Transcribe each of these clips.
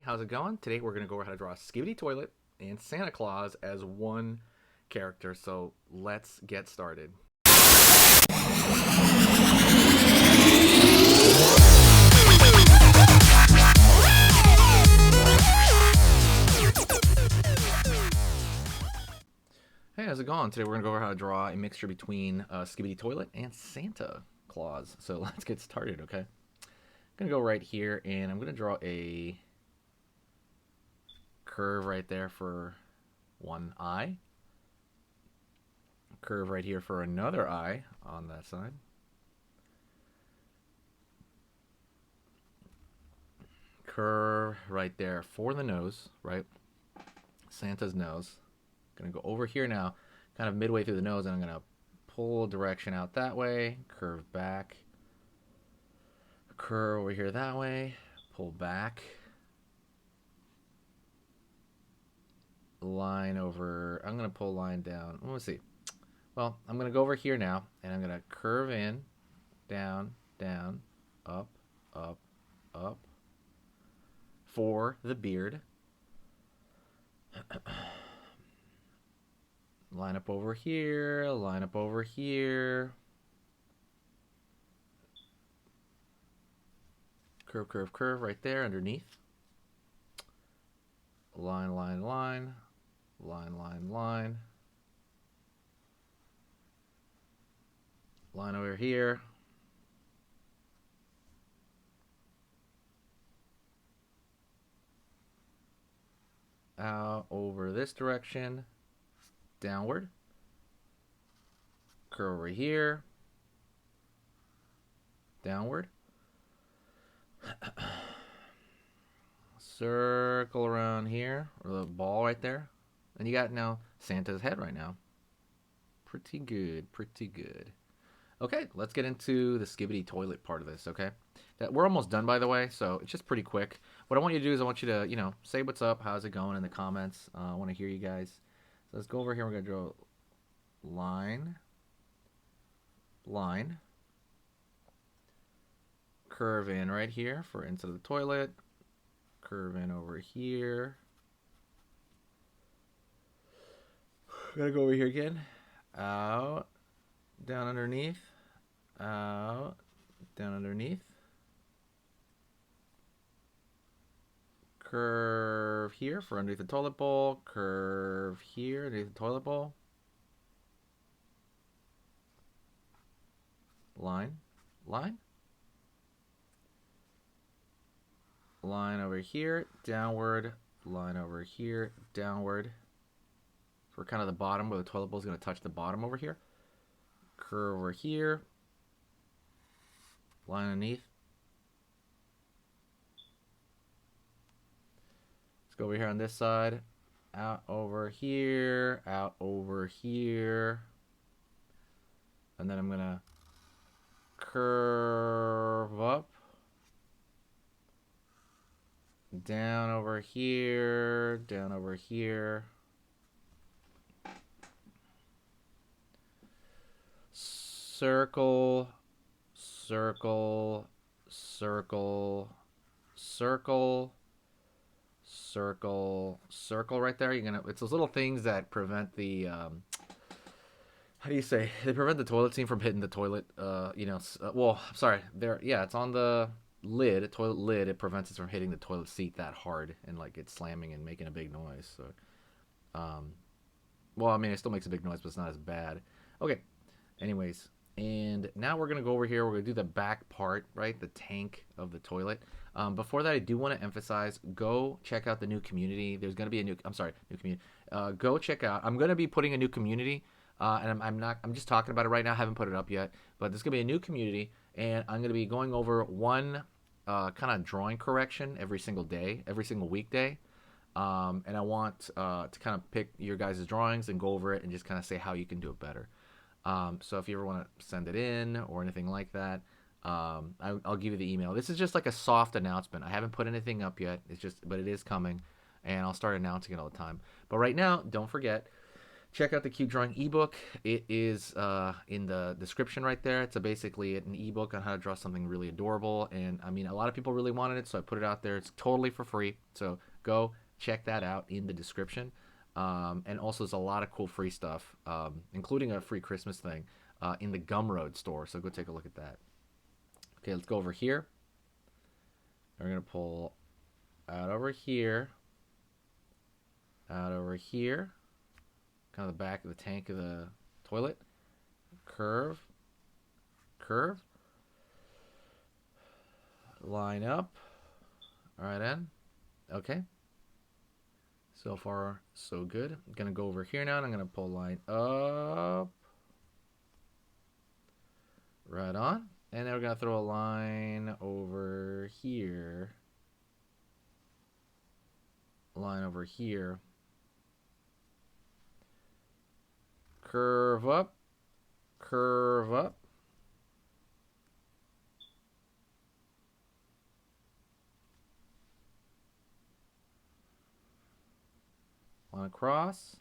how's it going? Today we're going to go over how to draw a Skibidi toilet and Santa Claus as one character, so let's get started. Hey, how's it going? Today we're going to go over how to draw a mixture between a Skibidi toilet and Santa Claus, so let's get started, okay? I'm going to go right here and I'm going to draw a curve right there for one eye. Curve right here for another eye on that side. Curve right there for the nose, right? Santa's nose. Gonna go over here now, kind of midway through the nose, and I'm gonna pull direction out that way, curve back, curve over here that way, pull back, line over. I'm gonna pull line down. Let's see. Well, I'm gonna go over here now, and I'm gonna curve in, down, down, up, up, up for the beard. Line up over here, line up over here. Curve, curve, curve right there underneath. Line, line, line. Line, line, line. Line over here. Out over this direction. Downward. Curve over here. Downward. Circle around here, or the ball right there. And you got now Santa's head right now. Pretty good, pretty good. Okay, let's get into the Skibidi toilet part of this, okay? We're almost done, by the way, so it's just pretty quick. What I want you to do is I want you to, say what's up, how's it going in the comments. I want to hear you guys. So let's go over here. We're going to draw line, line, curve in right here for into the toilet, curve in over here. Gotta go over here again, out, down underneath, out, down underneath, curve here for underneath the toilet bowl, curve here underneath the toilet bowl, line, line, line over here, downward, line over here, downward, for kind of the bottom where the toilet bowl is going to touch the bottom over here, curve over here, line underneath. Go over here on this side, out over here, out over here, and then I'm gonna curve up, down over here, down over here, circle, circle, circle, circle, circle, circle right there. It's those little things that prevent the how do you say, they prevent the toilet seat from hitting the toilet. Well, sorry, it's on the lid, toilet lid. It prevents it from hitting the toilet seat that hard and like it's slamming and making a big noise. So well, I mean, it still makes a big noise, but it's not as bad. Okay, anyways, and now we're gonna go over here. We're gonna do the back part, right, the tank of the toilet. Before that, I do want to emphasize, go check out the new community. There's going to be a new community. Go check out, I'm going to be putting a new community, and I'm just talking about it right now. I haven't put it up yet, but there's going to be a new community, and I'm going to be going over one kind of drawing correction every single day, every single weekday. And I want to kind of pick your guys' drawings and go over it and just kind of say how you can do it better. So if you ever want to send it in or anything like that, I'll give you the email. This is just like a soft announcement. I haven't put anything up yet. But it is coming, and I'll start announcing it all the time. But right now, don't forget check out the Cube Drawing ebook. It is in the description right there. It's basically an ebook on how to draw something really adorable. And I mean, a lot of people really wanted it, so I put it out there. It's totally for free. So go check that out in the description. And also, there's a lot of cool free stuff, including a free Christmas thing in the Gumroad store. So go take a look at that. Okay, let's go over here. We're going to pull out over here, kind of the back of the tank of the toilet, curve, line up, right in, okay, so far so good. I'm going to go over here now, and I'm going to pull line up, right on, and then we're going to throw a line over here, curve up, line across,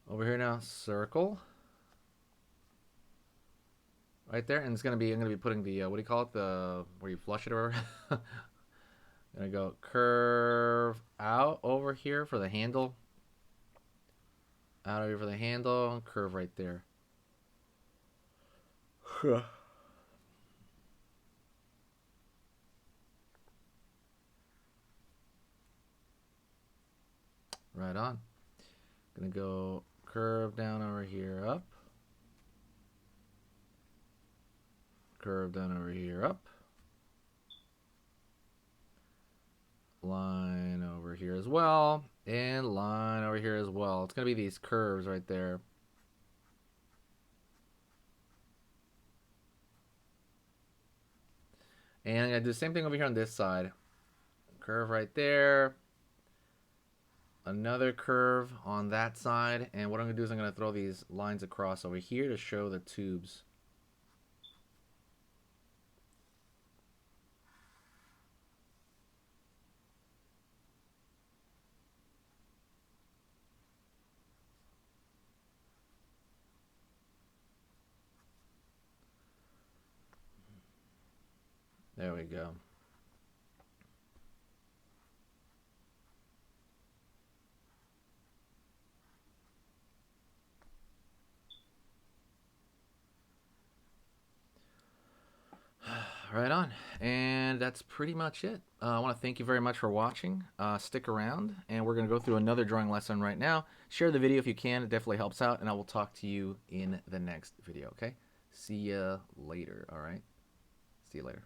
over here now, circle right there, and it's gonna be, I'm gonna be putting the what do you call it, the where you flush it over. Gonna go curve out over here for the handle, curve right there. Right on. Gonna go curve down over here, up, curve down over here, up, line over here as well, and line over here as well. It's gonna be these curves right there. And I'm gonna do the same thing over here on this side. Curve right there, another curve on that side, and what I'm gonna do is I'm gonna throw these lines across over here to show the tubes. There we go. Right on. And that's pretty much it. I want to thank you very much for watching. Stick around, and we're going to go through another drawing lesson right now. Share the video if you can. It definitely helps out, and I will talk to you in the next video, okay? See ya later, all right? See you later.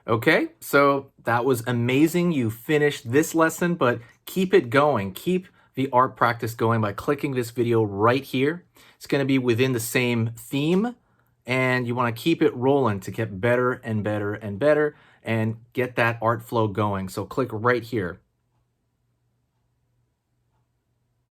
Okay, so that was amazing. You finished this lesson, but keep it going. Keep the art practice going by clicking this video right here. It's going to be within the same theme, and you want to keep it rolling to get better and better and better and get that art flow going. So click right here.